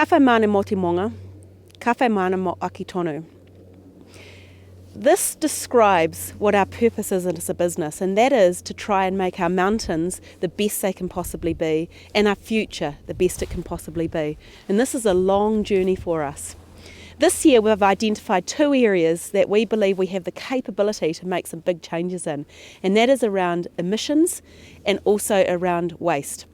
Ka whai mana mo te monga, ka whai mana mo aki tonu. This describes what our purpose is as a business, and that is to try and make our mountains the best they can possibly be and our future the best it can possibly be. And this is a long journey for us. This year we've identified 2 areas that we believe we have the capability to make some big changes in, and that is around emissions and also around waste.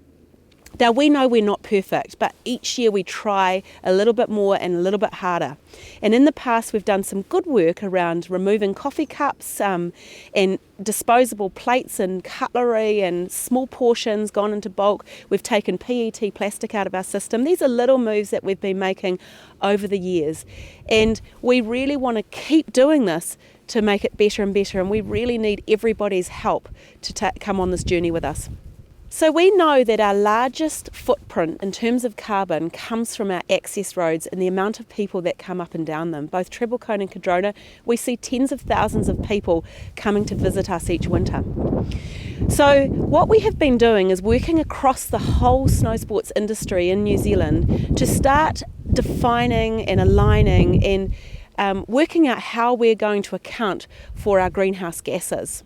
Now we know we're not perfect, but each year we try a little bit more and a little bit harder. And in the past we've done some good work around removing coffee cups and disposable plates and cutlery and small portions gone into bulk. We've taken PET plastic out of our system. These are little moves that we've been making over the years. And we really want to keep doing this to make it better and better, and we really need everybody's help to come on this journey with us. So we know that our largest footprint in terms of carbon comes from our access roads and the amount of people that come up and down them. Both Treble Cone and Cardrona, we see tens of thousands of people coming to visit us each winter. So what we have been doing is working across the whole snow sports industry in New Zealand to start defining and aligning and working out how we're going to account for our greenhouse gases.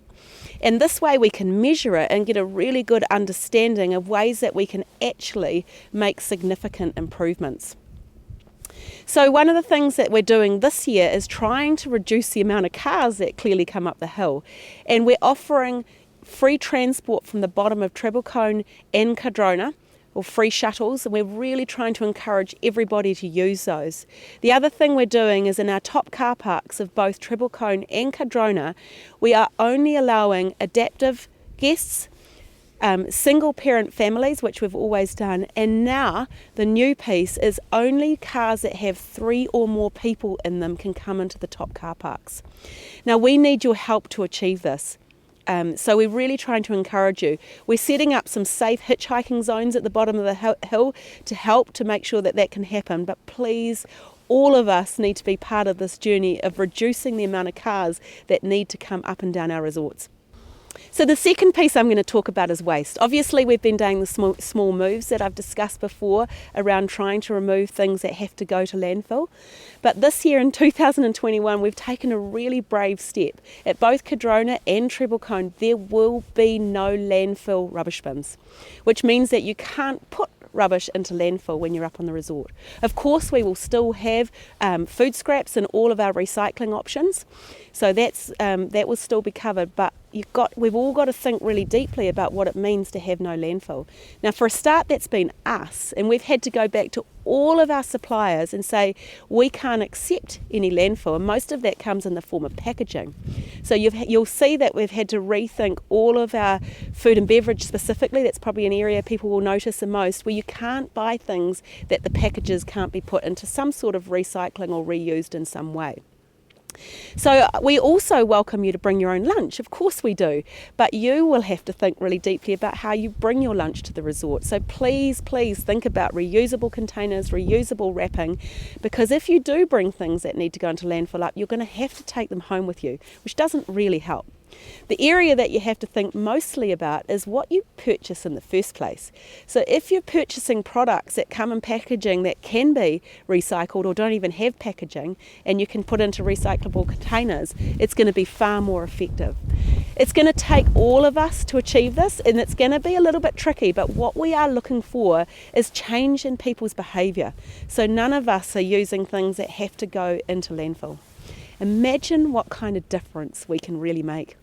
And this way we can measure it and get a really good understanding of ways that we can actually make significant improvements. So one of the things that we're doing this year is trying to reduce the amount of cars that clearly come up the hill. And we're offering free transport from the bottom of Treble Cone and Cardrona, or free shuttles, and we're really trying to encourage everybody to use those. The other thing we're doing is in our top car parks of both Treble Cone and Cardrona, we are only allowing adaptive guests, single parent families, which we've always done, and now the new piece is only cars that have 3 or more people in them can come into the top car parks. Now we need your help to achieve this. So we're really trying to encourage you. We're setting up some safe hitchhiking zones at the bottom of the hill to help to make sure that that can happen. But please, all of us need to be part of this journey of reducing the amount of cars that need to come up and down our resorts. So the second piece I'm going to talk about is waste. Obviously we've been doing the small moves that I've discussed before around trying to remove things that have to go to landfill. But this year in 2021 we've taken a really brave step. At both Cardrona and Treble Cone there will be no landfill rubbish bins, which means that you can't put rubbish into landfill when you're up on the resort. Of course we will still have food scraps and all of our recycling options, so that will still be covered, but we've all got to think really deeply about what it means to have no landfill. Now for a start that's been us, and we've had to go back to all of our suppliers and say we can't accept any landfill, and most of that comes in the form of packaging. So you'll see that we've had to rethink all of our food and beverage specifically. That's probably an area people will notice the most, where you can't buy things that the packages can't be put into some sort of recycling or reused in some way. So we also welcome you to bring your own lunch, of course we do, but you will have to think really deeply about how you bring your lunch to the resort. So please think about reusable containers, reusable wrapping, because if you do bring things that need to go into landfill up, you're going to have to take them home with you, which doesn't really help. The area that you have to think mostly about is what you purchase in the first place. So if you're purchasing products that come in packaging that can be recycled or don't even have packaging and you can put into recyclable containers, it's going to be far more effective. It's going to take all of us to achieve this, and it's going to be a little bit tricky, but what we are looking for is change in people's behaviour. So none of us are using things that have to go into landfill. Imagine what kind of difference we can really make.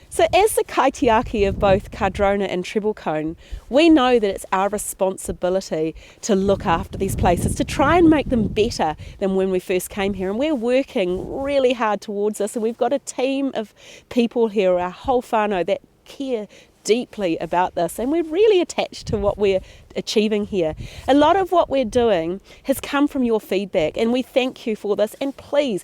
So as the kaitiaki of both Cardrona and Treble Cone, we know that it's our responsibility to look after these places, to try and make them better than when we first came here. And we're working really hard towards this, and we've got a team of people here, our whole whānau, that care deeply about this, and we're really attached to what we're achieving here. A lot of what we're doing has come from your feedback, and we thank you for this, and please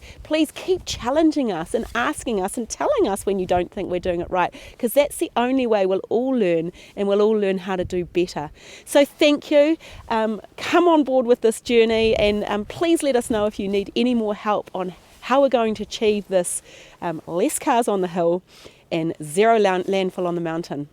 keep challenging us and asking us and telling us when you don't think we're doing it right, because that's the only way we'll all learn, and we'll all learn how to do better. So thank you. Come on board with this journey, and please let us know if you need any more help on how we're going to achieve this less cars on the hill and zero landfill on the mountain.